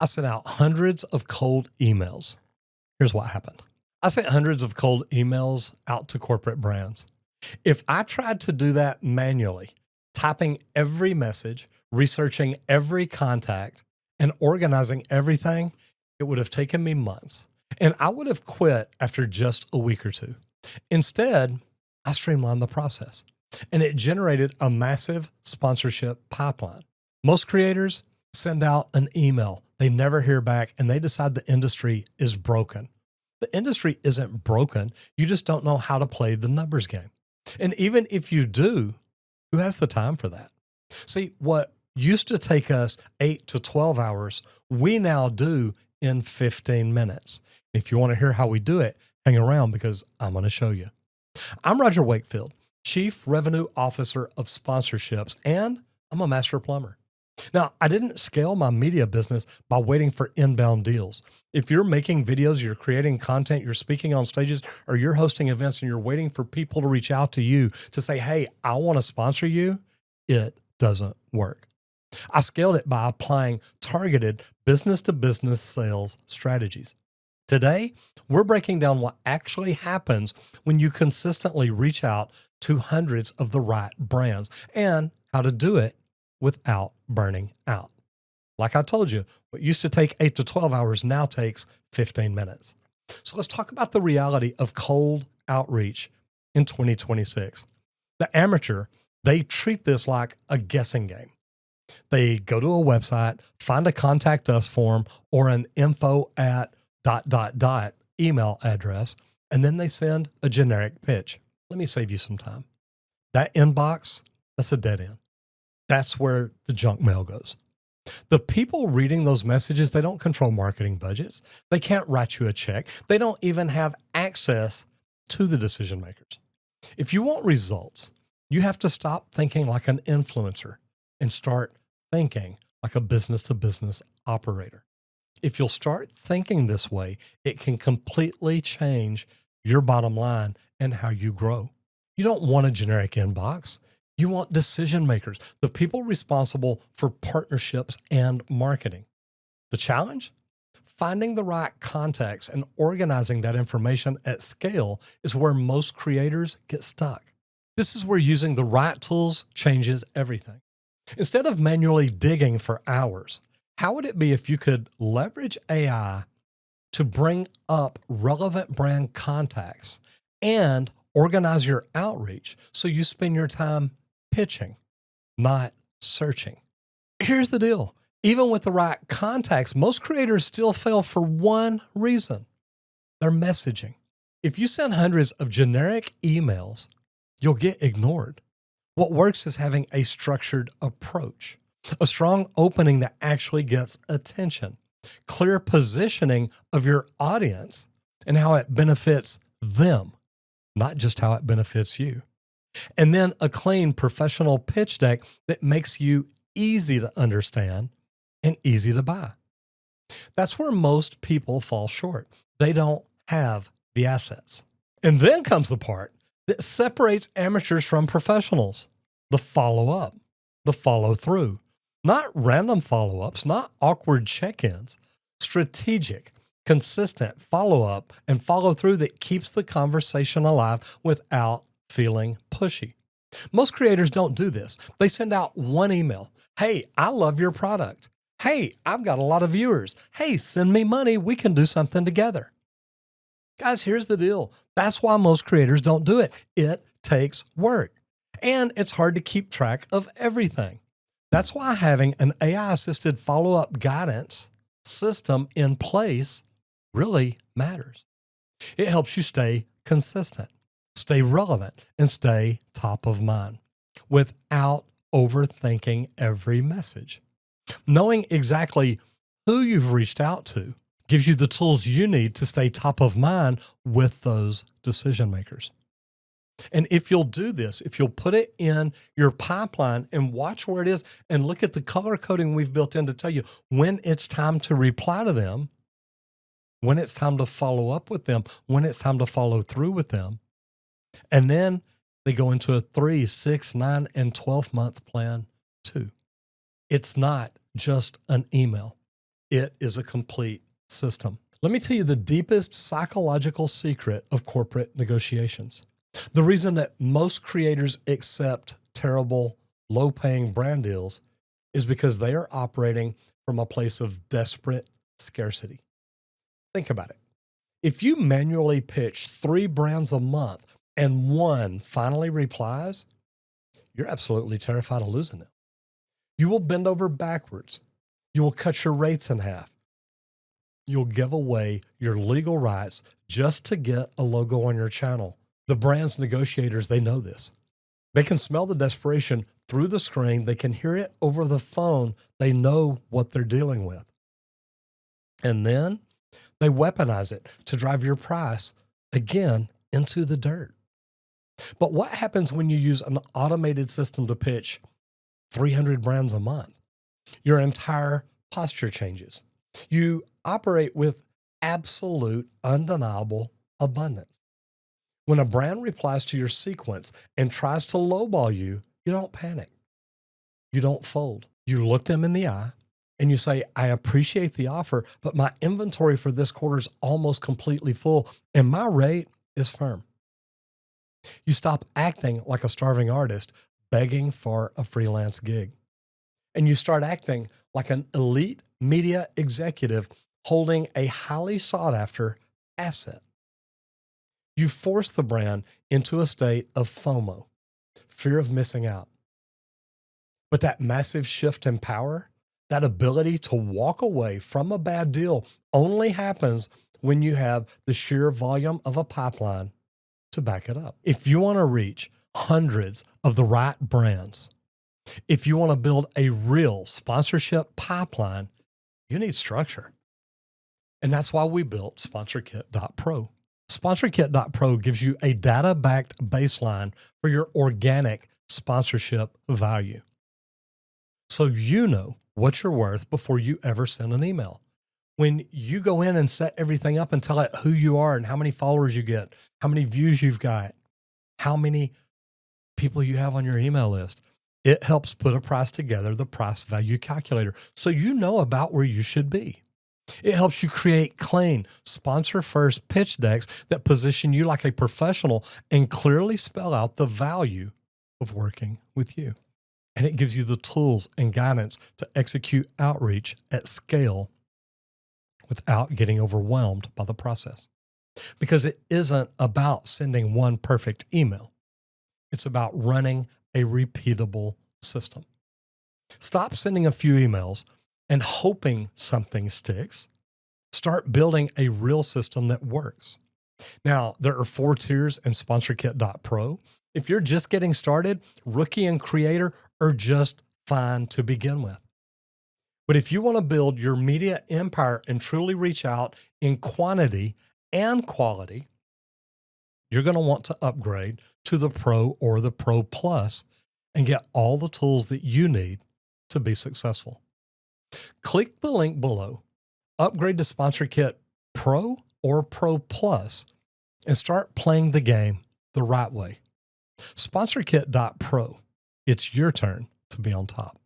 I sent out hundreds of cold emails. Here's what happened. I sent hundreds of cold emails out to corporate brands. If I tried to do that manually, typing every message, researching every contact, and organizing everything, it would have taken me months. And I would have quit after just a week or two. Instead, I streamlined the process, and it generated a massive sponsorship pipeline. Most creators send out an email, they never hear back, and they decide the industry is broken. The industry isn't broken. You just don't know how to play the numbers game. And even if you do, who has the time for that? See, what used to take us 8 to 12 hours, we now do in 15 minutes. If you want to hear how we do it, hang around because I'm going to show you. I'm Roger Wakefield, Chief Revenue Officer of Sponsorships, and I'm a master plumber. Now, I didn't scale my media business by waiting for inbound deals. If you're making videos, you're creating content, you're speaking on stages, or you're hosting events and you're waiting for people to reach out to you to say, hey, I want to sponsor you, it doesn't work. I scaled it by applying targeted business-to-business sales strategies. Today, we're breaking down what actually happens when you consistently reach out to hundreds of the right brands and how to do it without burning out. Like I told you, what used to take 8 to 12 hours now takes 15 minutes. So let's talk about the reality of cold outreach in 2026. The amateur, they treat this like a guessing game. They go to a website, find a contact us form or an info at ... email address, and then they send a generic pitch. Let me save you some time. That inbox, that's a dead end. That's where the junk mail goes. The people reading those messages, they don't control marketing budgets. They can't write you a check. They don't even have access to the decision makers. If you want results, you have to stop thinking like an influencer and start thinking like a business-to-business operator. If you'll start thinking this way, it can completely change your bottom line and how you grow. You don't want a generic inbox. You want decision makers, the people responsible for partnerships and marketing. The challenge? Finding the right contacts and organizing that information at scale is where most creators get stuck. This is where using the right tools changes everything. Instead of manually digging for hours, how would it be if you could leverage AI to bring up relevant brand contacts and organize your outreach so you spend your time pitching, not searching? Here's the deal. Even with the right contacts, most creators still fail for one reason: their messaging. If you send hundreds of generic emails, you'll get ignored. What works is having a structured approach, a strong opening that actually gets attention, clear positioning of your audience and how it benefits them, not just how it benefits you. And then a clean professional pitch deck that makes you easy to understand and easy to buy. That's where most people fall short. They don't have the assets. And then comes the part that separates amateurs from professionals: the follow-up, the follow-through. Not random follow-ups, not awkward check-ins, strategic, consistent follow-up and follow-through that keeps the conversation alive without feeling pushy. Most creators don't do this. They send out one email. Hey, I love your product. Hey, I've got a lot of viewers. Hey, send me money. We can do something together. Guys, here's the deal. That's why most creators don't do it. It takes work. And it's hard to keep track of everything. That's why having an AI-assisted follow-up guidance system in place really matters. It helps you stay consistent, stay relevant, and stay top of mind without overthinking every message. Knowing exactly who you've reached out to gives you the tools you need to stay top of mind with those decision makers. And if you'll do this, if you'll put it in your pipeline and watch where it is and look at the color coding we've built in to tell you when it's time to reply to them, when it's time to follow up with them, when it's time to follow through with them. And then they go into a 3, 6, 9, and 12-month plan too. It's not just an email. It is a complete system. Let me tell you the deepest psychological secret of corporate negotiations. The reason that most creators accept terrible, low-paying brand deals is because they are operating from a place of desperate scarcity. Think about it. If you manually pitch 3 brands a month and one finally replies, you're absolutely terrified of losing it. You will bend over backwards. You will cut your rates in half. You'll give away your legal rights just to get a logo on your channel. The brand's negotiators, they know this. They can smell the desperation through the screen. They can hear it over the phone. They know what they're dealing with. And then they weaponize it to drive your price again into the dirt. But what happens when you use an automated system to pitch 300 brands a month? Your entire posture changes. You operate with absolute, undeniable abundance. When a brand replies to your sequence and tries to lowball you, you don't panic. You don't fold. You look them in the eye and you say, I appreciate the offer, but my inventory for this quarter is almost completely full and my rate is firm. You stop acting like a starving artist begging for a freelance gig. And you start acting like an elite media executive holding a highly sought after asset. You force the brand into a state of FOMO, fear of missing out. But that massive shift in power, that ability to walk away from a bad deal only happens when you have the sheer volume of a pipeline to back it up. If you want to reach hundreds of the right brands, if you want to build a real sponsorship pipeline, you need structure. And that's why we built SponsorKit.pro. SponsorKit.pro gives you a data-backed baseline for your organic sponsorship value. So you know what you're worth before you ever send an email. When you go in and set everything up and tell it who you are and how many followers you get, how many views you've got, how many people you have on your email list, it helps put a price together, the price value calculator, so you know about where you should be. It helps you create clean, sponsor-first pitch decks that position you like a professional and clearly spell out the value of working with you. And it gives you the tools and guidance to execute outreach at scale without getting overwhelmed by the process. Because it isn't about sending one perfect email. It's about running a repeatable system. Stop sending a few emails and hoping something sticks. Start building a real system that works. Now, there are 4 tiers in SponsorKit.pro. If you're just getting started, rookie and creator are just fine to begin with. But if you want to build your media empire and truly reach out in quantity and quality, you're going to want to upgrade to the Pro or the Pro Plus and get all the tools that you need to be successful. Click the link below, upgrade to SponsorKit Pro or Pro Plus, and start playing the game the right way. SponsorKit.pro. It's your turn to be on top.